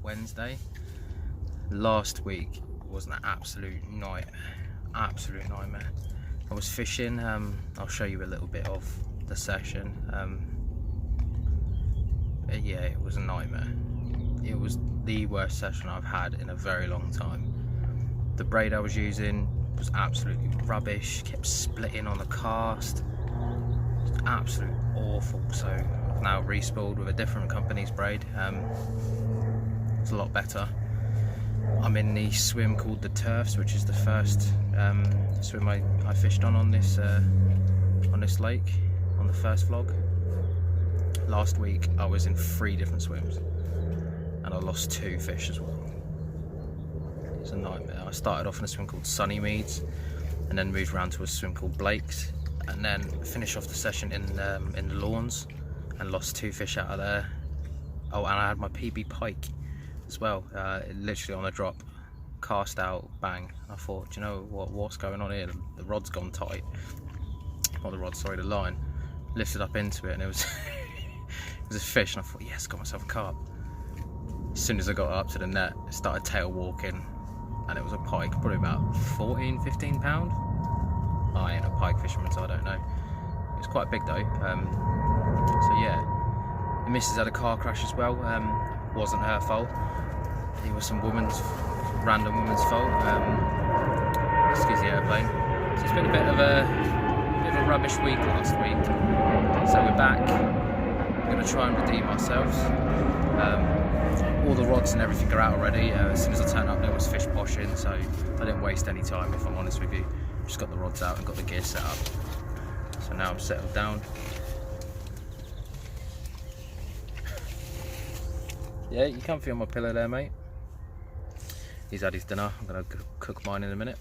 Wednesday. Last week was an absolute nightmare. I was fishing. I'll show you a little bit of the session. Yeah, it was a nightmare. It was the worst session I've had in a very long time. The braid I was using was absolutely rubbish, kept splitting on the cast. It's absolute awful. So I've now respooled with a different company's braid. It's a lot better. I'm in the swim called the Turfs, which is the first swim I fished on this lake, on the first vlog. Last week I was in 3 different swims and I lost 2 fish as well. It's a nightmare. I started off in a swim called Sunny Meads and then moved around to a swim called Blake's, and then finished off the session in the Lawns and lost 2 fish out of there. Oh, and I had my PB pike as well, literally on a drop, cast out, bang. I thought, do you know what's going on here? The rod's gone tight. Not the rod, sorry, the line. Lifted up into it and it was it was a fish, and I thought, yes, got myself a carp. As soon as I got up to the net, it started tail walking, and it was a pike, probably about 14-15 pound. I ain't a pike fisherman, so I don't know. It was quite big though. So yeah, the missus had a car crash as well. Wasn't her fault. It was some random woman's fault. Excuse the airplane. So it's been a bit of a rubbish week last week. So we're back. We're going to try and redeem ourselves. All the rods and everything are out already. As soon as I turned up, there was fish poshing, so I didn't waste any time, if I'm honest with you. Just got the rods out and got the gear set up. So now I'm settled down. Yeah, you comfy on my pillow there, mate. He's had his dinner. I'm going to cook mine in a minute.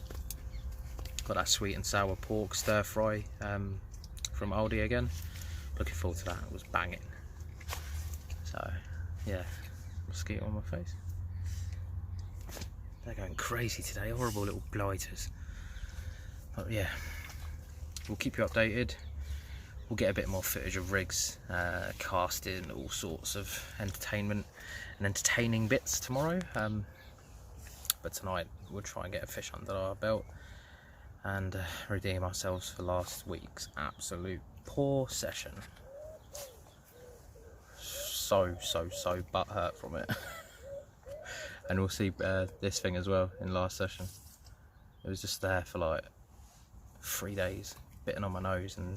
Got that sweet and sour pork stir fry from Aldi again. Looking forward to that. It was banging. So yeah, mosquito on my face. They're going crazy today. Horrible little blighters. But yeah, we'll keep you updated. We'll get a bit more footage of rigs, casting, all sorts of entertainment and entertaining bits tomorrow. But tonight we'll try and get a fish under our belt and redeem ourselves for last week's absolute poor session. So butthurt from it. And we'll see this thing as well in last session. It was just there for like 3 days, bitten on my nose and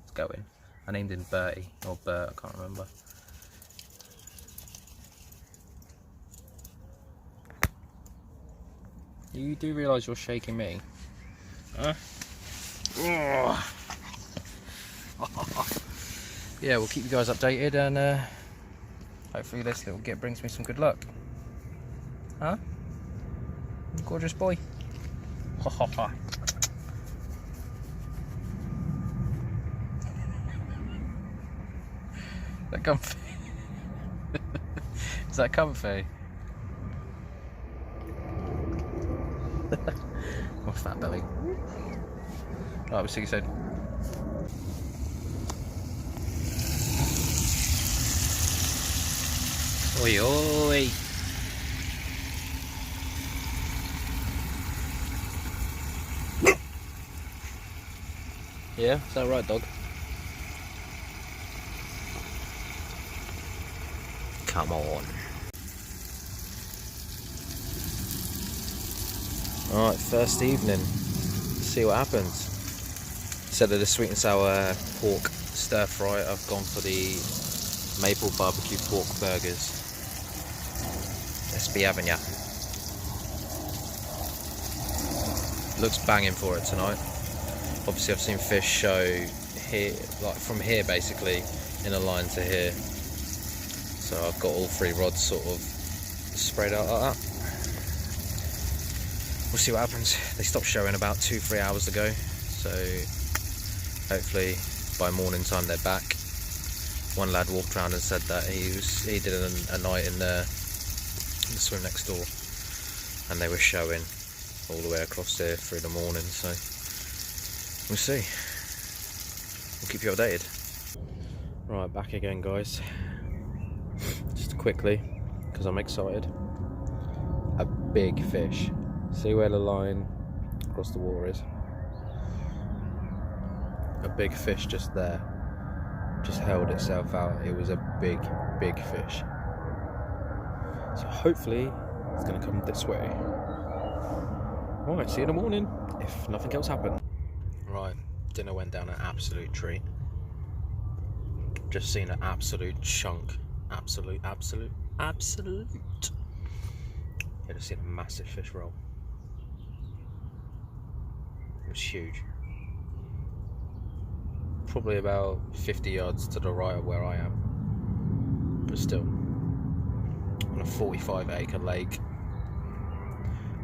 it's going. I named him Bertie, or Bert, I can't remember. You do realise you're shaking me? Huh? Yeah, we'll keep you guys updated, and hopefully this little git brings me some good luck. Huh? Gorgeous boy. Ha ha ha. Is that comfy? Is that comfy? What's that, belly? Right, we'll see you soon. Oi, oi. Yeah, is that right, dog? Come on. Alright, first evening. Let's see what happens. Instead of the sweet and sour pork stir fry, I've gone for the maple barbecue pork burgers. Let's be having ya. Looks banging for it tonight. Obviously I've seen fish show here, like from here basically, in a line to here. So I've got all 3 rods sort of sprayed out like that. We'll see what happens. They stopped showing about 2-3 hours ago, so hopefully by morning time they're back. One lad walked around and said that he did a night in the swim next door, and they were showing all the way across there through the morning. So we'll see. We'll keep you updated. Right, back again, guys. Just quickly, because I'm excited. A big fish. See where the line across the water is? A big fish just there. Just held itself out. It was a big, big fish. So hopefully it's going to come this way. Alright, see you in the morning if nothing else happened. Right, dinner went down an absolute treat. Just seen an absolute chunk. Absolute. Yeah, just seen a massive fish roll. It was huge. Probably about 50 yards to the right of where I am. But still, on a 45-acre lake,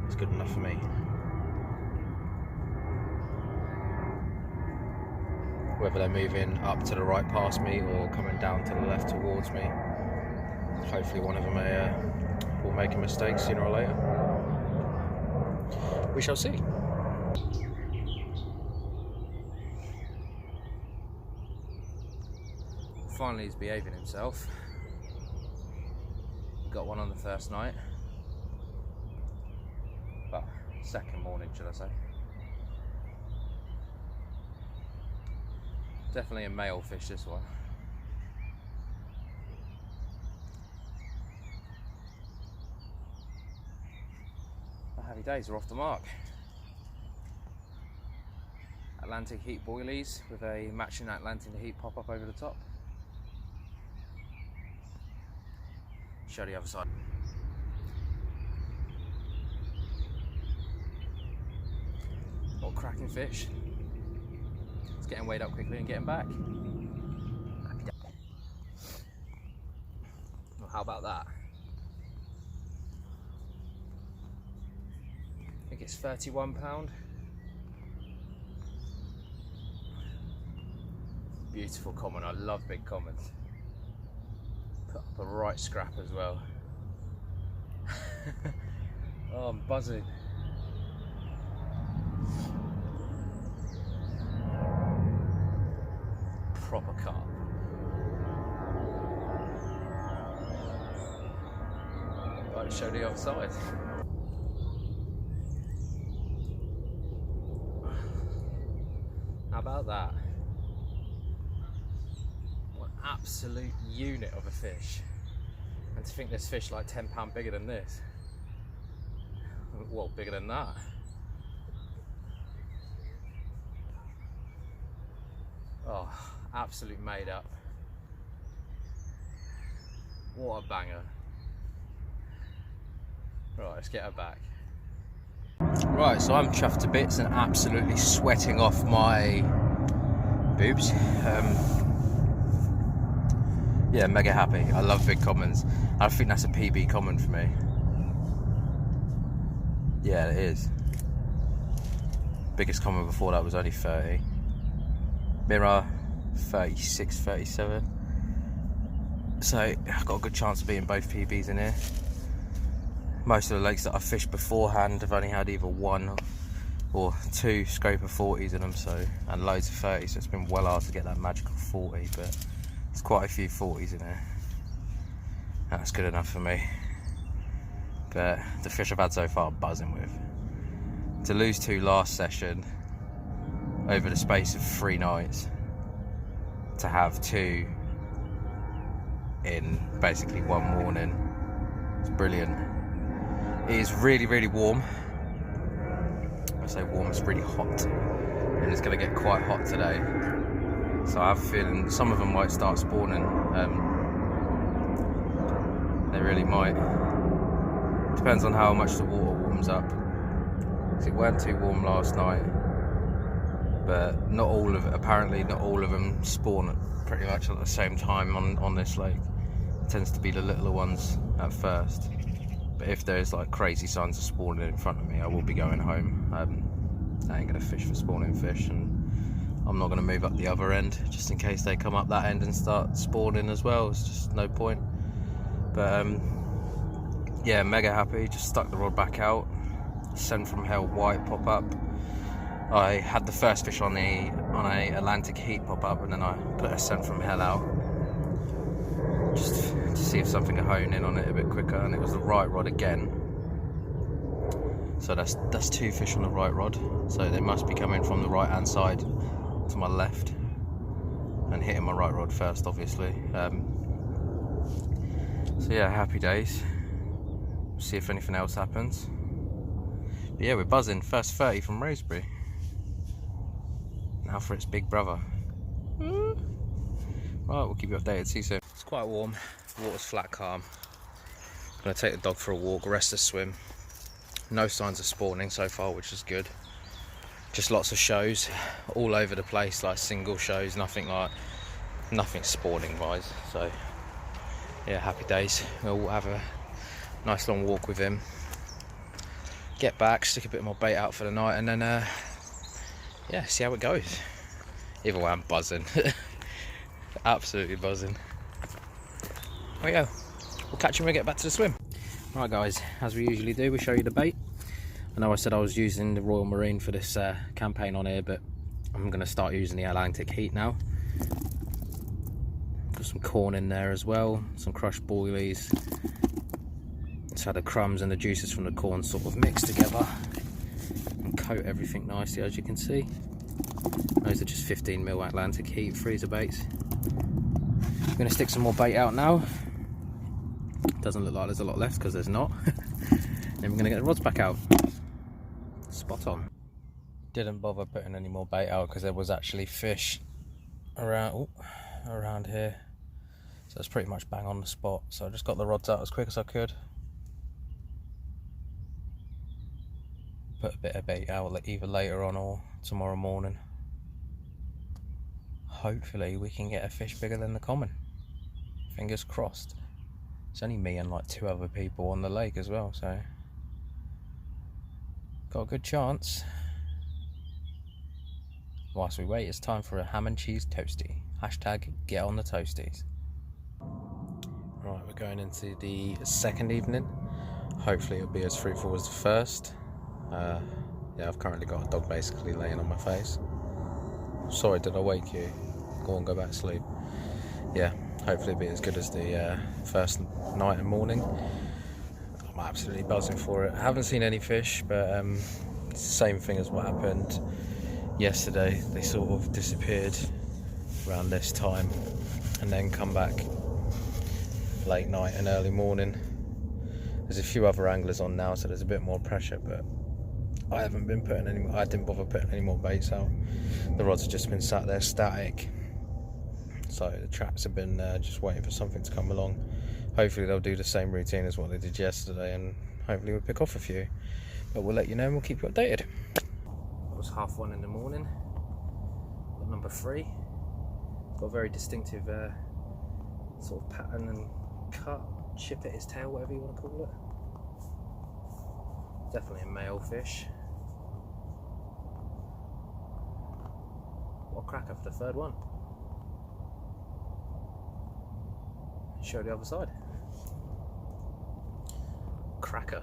it's good enough for me. Whether they're moving up to the right past me or coming down to the left towards me, hopefully one of them will make a mistake sooner or later. We shall see. Finally he's behaving himself. Got one on the first night. Well, second morning should I say. Definitely a male fish, this one. The happy days are off the mark. Atlantic heat boilies with a matching Atlantic heat pop up over the top. Show the other side. What cracking fish. It's getting weighed up quickly and getting back. Well, how about that? I think it's £31. Beautiful common. I love big commons. Put up a right scrap as well. Oh, I'm buzzing. Proper carp. Right, show the other side. How about that? What an absolute unit of a fish. And to think this fish like £10 bigger than this. Well, bigger than that. Oh, absolute made up. What a banger. Right, let's get her back. Right, so I'm chuffed to bits and absolutely sweating off my boobs. Yeah, mega happy. I love big commons. I think that's a PB common for me. Yeah, it is. Biggest common before that was only 30. Mirror 36, 37. So I've got a good chance of beating both PBs in here. Most of the lakes that I fished beforehand have only had either one or two scraper 40s in them, so, and loads of 30s, so it's been well hard to get that magical 40, but there's quite a few 40s in there. That's good enough for me. But the fish I've had so far I'm buzzing with. To lose two last session over the space of 3 nights, to have two in basically one morning, it's brilliant. It is really, really warm. I say warm, it's really hot, and it's going to get quite hot today. So I have a feeling some of them might start spawning. They really might. Depends on how much the water warms up. It weren't too warm last night, but not all of it. Apparently, not all of them spawn pretty much at the same time on this lake. It tends to be the littler ones at first. But if there's like crazy signs of spawning in front of me, I will be going home. I ain't gonna fish for spawning fish, and I'm not gonna move up the other end just in case they come up that end and start spawning as well. It's just no point. But yeah, mega happy. Just stuck the rod back out. Send from hell white pop up. I had the first fish on a Atlantic heat pop up, and then I put a sent from hell out just to see if something can hone in on it a bit quicker, and it was the right rod again. So that's 2 fish on the right rod, so they must be coming from the right hand side to my left and hitting my right rod first, obviously. So yeah, happy days. See if anything else happens. But yeah, we're buzzing. First 30 from Wraysbury. Now for its big brother. Right, we'll keep you updated. See you soon. It's quite warm. The water's flat calm. I'm gonna take the dog for a walk, rest the swim. No signs of spawning so far, which is good. Just lots of shows all over the place, like single shows, nothing spawning wise. So yeah, happy days. We'll have a nice long walk with him, get back, stick a bit more bait out for the night, and then yeah, see how it goes. Either way, I'm buzzing. Absolutely buzzing. There we go. We'll catch you when we get back to the swim. Right guys, as we usually do, we show you the bait. I know I said I was using the Royal Marine for this campaign on here, but I'm going to start using the Atlantic Heat now. Got some corn in there as well, some crushed boilies. It's had the crumbs and the juices from the corn sort of mixed together and coat everything nicely, as you can see. Those are just 15mm Atlantic Heat freezer baits. I'm going to stick some more bait out now. Doesn't look like there's a lot left because there's not. Then we're going to get the rods back out. Spot on. Didn't bother putting any more bait out because there was actually fish around here, so it's pretty much bang on the spot. So I just got the rods out as quick as I could. Put a bit of bait out either later on or tomorrow morning. Hopefully we can get a fish bigger than the common. Fingers crossed. It's only me and like 2 other people on the lake as well, so got a good chance. Whilst we wait, it's time for a ham and cheese toasty. Hashtag get on the toasties. Right, we're going into the second evening. Hopefully it'll be as fruitful as the first. Yeah, I've currently got a dog basically laying on my face. Sorry, did I wake you? Go on, go back to sleep. Yeah, hopefully it'll be as good as the first night and morning. I'm absolutely buzzing for it. I haven't seen any fish, but it's the same thing as what happened yesterday. They sort of disappeared around this time and then come back late night and early morning. There's a few other anglers on now, so there's a bit more pressure, but I didn't bother putting any more baits out. The rods have just been sat there static, so the traps have been just waiting for something to come along. Hopefully they'll do the same routine as what they did yesterday, and hopefully we'll pick off a few. But we'll let you know and we'll keep you updated. It was 1:30 in the morning. Got number 3. Got a very distinctive sort of pattern and cut, chip at his tail, whatever you want to call it. Definitely a male fish. What a cracker for the 3rd one. Show the other side. Cracker.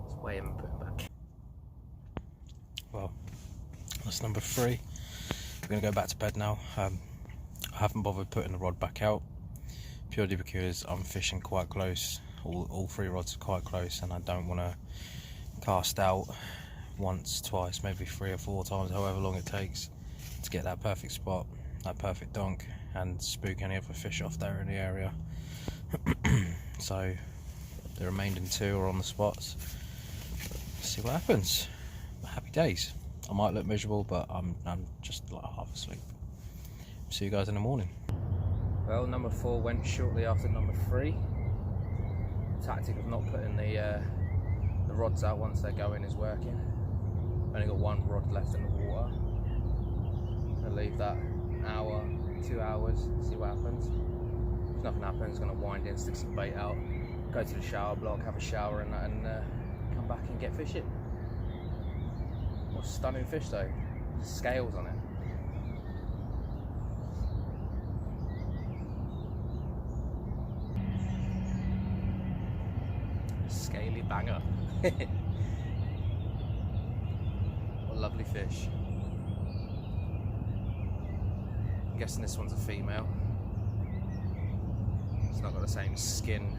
Let's weigh him and put him back. Well, that's number 3. We're going to go back to bed now. I haven't bothered putting the rod back out, purely because I'm fishing quite close. All 3 rods are quite close, and I don't want to cast out once, twice, maybe 3 or 4 times, however long it takes to get that perfect spot, that perfect donk, and spook any other fish off there in the area. So the remaining 2 are on the spots. Let's see what happens. Happy days. I might look miserable, but I'm just like half asleep. See you guys in the morning. Well, number 4 went shortly after number 3. The tactic of not putting the rods out once they're going is working. Only got 1 rod left in the water. Gonna leave that an hour, 2 hours, see what happens. If nothing happens, gonna wind in, stick some bait out, go to the shower block, have a shower and come back and get fishing. What a stunning fish though, scales on it. Scaly banger. What a lovely fish. I'm guessing this one's a female. It's not got the same skin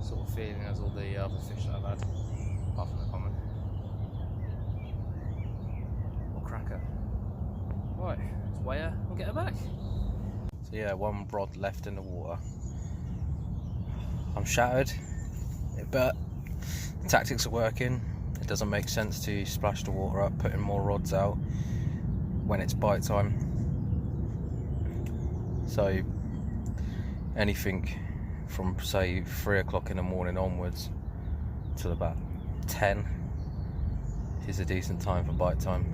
sort of feeling as all the other fish that I've had, apart from the common. Or cracker. Right, let's weigh her and get her back. So yeah, one rod left in the water. I'm shattered, but the tactics are working. It doesn't make sense to splash the water up, putting more rods out when it's bite time. So anything from say 3 o'clock in the morning onwards till about 10 is a decent time for bite time.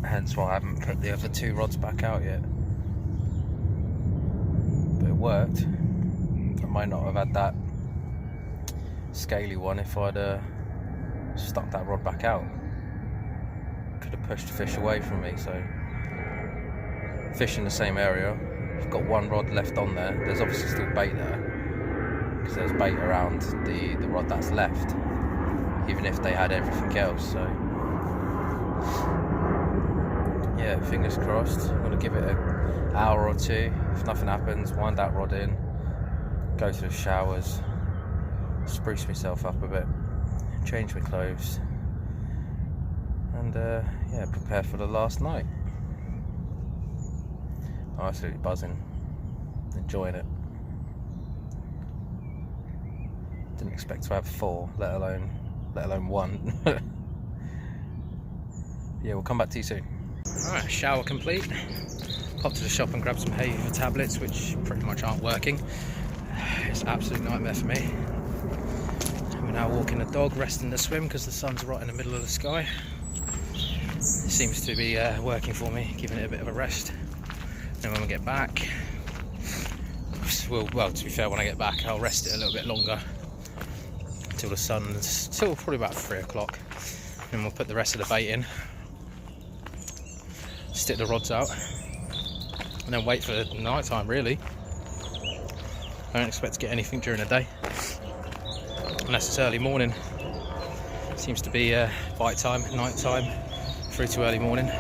Hence why I haven't put the other 2 rods back out yet. But it worked. I might not have had that scaly one if I'd stuck that rod back out. Could have pushed the fish away from me. So fish in the same area. I've got 1 rod left on there. There's obviously still bait there because there's bait around the rod that's left, even if they had everything else. So yeah, fingers crossed. I'm gonna give it an hour or 2. If nothing happens, wind that rod in, go to the showers, spruce myself up a bit, change my clothes, and yeah, prepare for the last night. I'm absolutely buzzing, enjoying it. Didn't expect to have 4, let alone 1. Yeah, we'll come back to you soon. Alright, shower complete. Popped to the shop and grabbed some hay fever tablets, which pretty much aren't working. It's an absolute nightmare for me. We're now walking the dog, resting the swim because the sun's right in the middle of the sky. It seems to be working for me, giving it a bit of a rest. And when we get back, well, to be fair, when I get back, I'll rest it a little bit longer until the sun's till probably about 3 o'clock. And we'll put the rest of the bait in, stick the rods out, and then wait for the night time. Really, I don't expect to get anything during the day unless it's early morning. Seems to be bite time, night time through to early morning.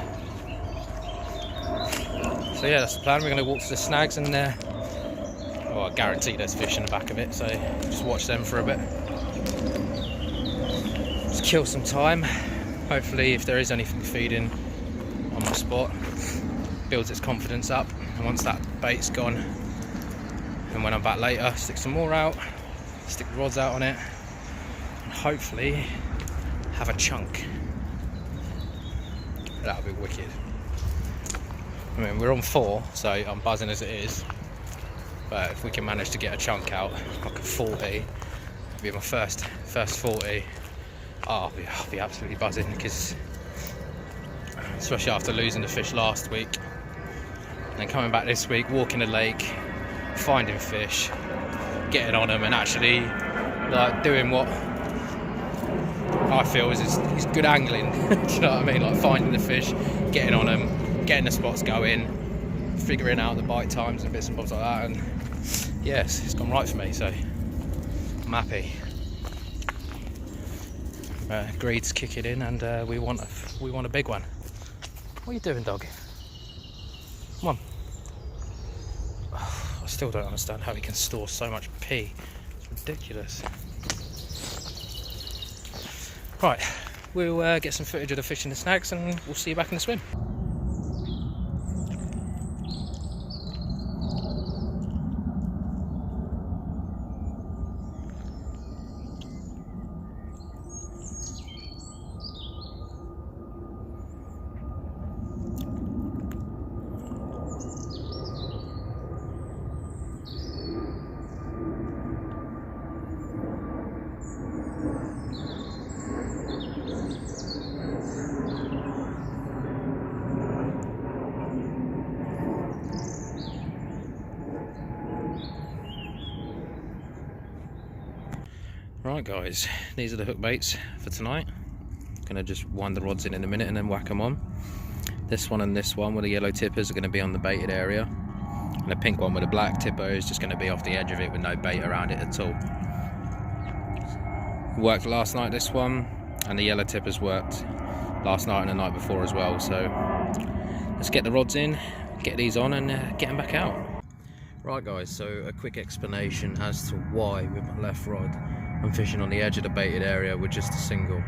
So yeah, that's the plan. We're going to walk to the snags and well, I guarantee there's fish in the back of it, so just watch them for a bit. Just kill some time. Hopefully, if there is anything feeding on my spot, builds its confidence up, and once that bait's gone, and when I'm back later, stick some more out, stick the rods out on it, and hopefully have a chunk. That'll be wicked. I mean, we're on 4, so I'm buzzing as it is, but if we can manage to get a chunk out, like a 40, it'll be my first 40. I'll be absolutely buzzing, because especially after losing the fish last week, and then coming back this week, walking the lake, finding fish, getting on them, and actually like doing what I feel is good angling. Do you know what I mean? Like finding the fish, getting on them, getting the spots going, figuring out the bite times and bits and bobs like that, and yes, it's gone right for me, so I'm happy. Greed's kicking in, and we want a big one. What are you doing, dog? Come on. I still don't understand how he can store so much pee. It's ridiculous. Right, we'll get some footage of the fish in the snags, and we'll see you back in the swim. Right guys, these are the hook baits for tonight. Gonna just wind the rods in a minute and then whack them on. This one and this one with the yellow tippers are going to be on the baited area, and the pink one with the black tipper is just going to be off the edge of it with no bait around it at all. Worked last night, this one, and the yellow tippers worked last night and the night before as well. So let's get the rods in, get these on, and get them back out. Right guys, so a quick explanation as to why with my left rod I'm fishing on the edge of the baited area with just a single.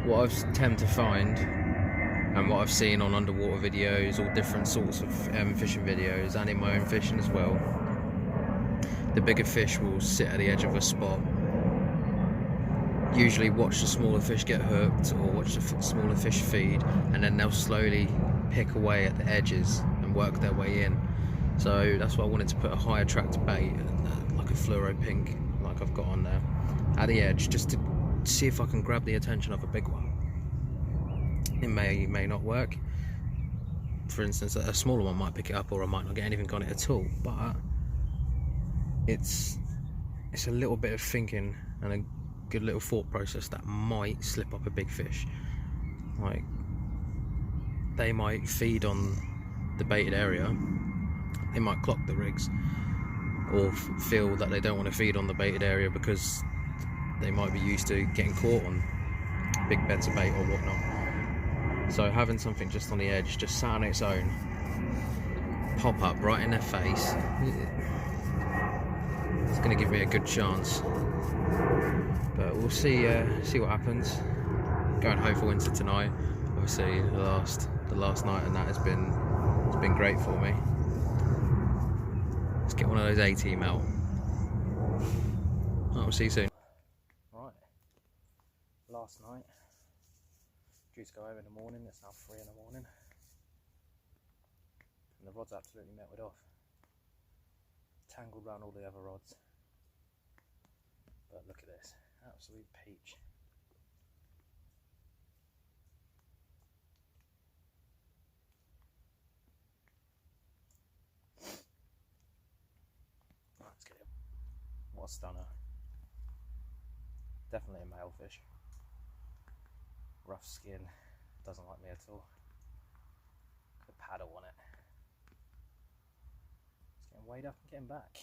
What I tend to find, and what I've seen on underwater videos, all different sorts of fishing videos, and in my own fishing as well, the bigger fish will sit at the edge of a spot, usually watch the smaller fish get hooked or watch the smaller fish feed, and then they'll slowly pick away at the edges and work their way in. So that's why I wanted to put a high attractor bait, like a fluoro pink, like I've got on there, at the edge, just to see if I can grab the attention of a big one. It may not work. For instance, a smaller one might pick it up, or I might not get anything on it at all. But it's a little bit of thinking and a good little thought process that might slip up a big fish. Like, they might feed on the baited area, they might clock the rigs, or feel that they don't want to feed on the baited area because they might be used to getting caught on big beds of bait or whatnot. So having something just on the edge, just sat on its own, pop up right in their face, it's going to give me a good chance. But we'll see what happens. Going home for winter tonight. Obviously the last night and that it's been great for me. Let's get one of those A-team out. We'll see you soon. Right, last night, due to go home in the morning. It's now 3 in the morning, and the rod's absolutely melted off, tangled around all the other rods. But look at this, absolute peach. Let's get it. What a stunner. Definitely a male fish. Rough skin, doesn't like me at all. The paddle on it. It's getting weighed up and getting back.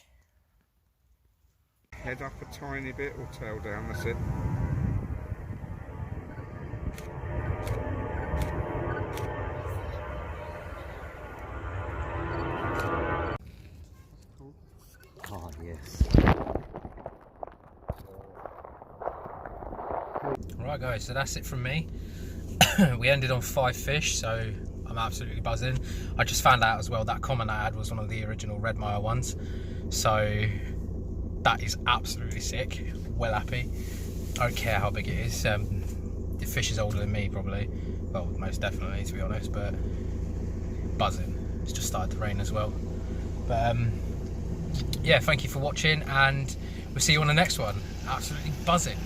Head up a tiny bit or tail down, that's it. Oh yes. Right guys, so that's it from me. We ended on 5 fish, so I'm absolutely buzzing. I just found out as well that comment I had was one of the original redmire ones, so that is absolutely sick. Well happy. I don't care how big it is. The fish is older than me probably, well most definitely to be honest, but buzzing. It's just started to rain as well. But yeah, thank you for watching, and we'll see you on the next one. Absolutely buzzing.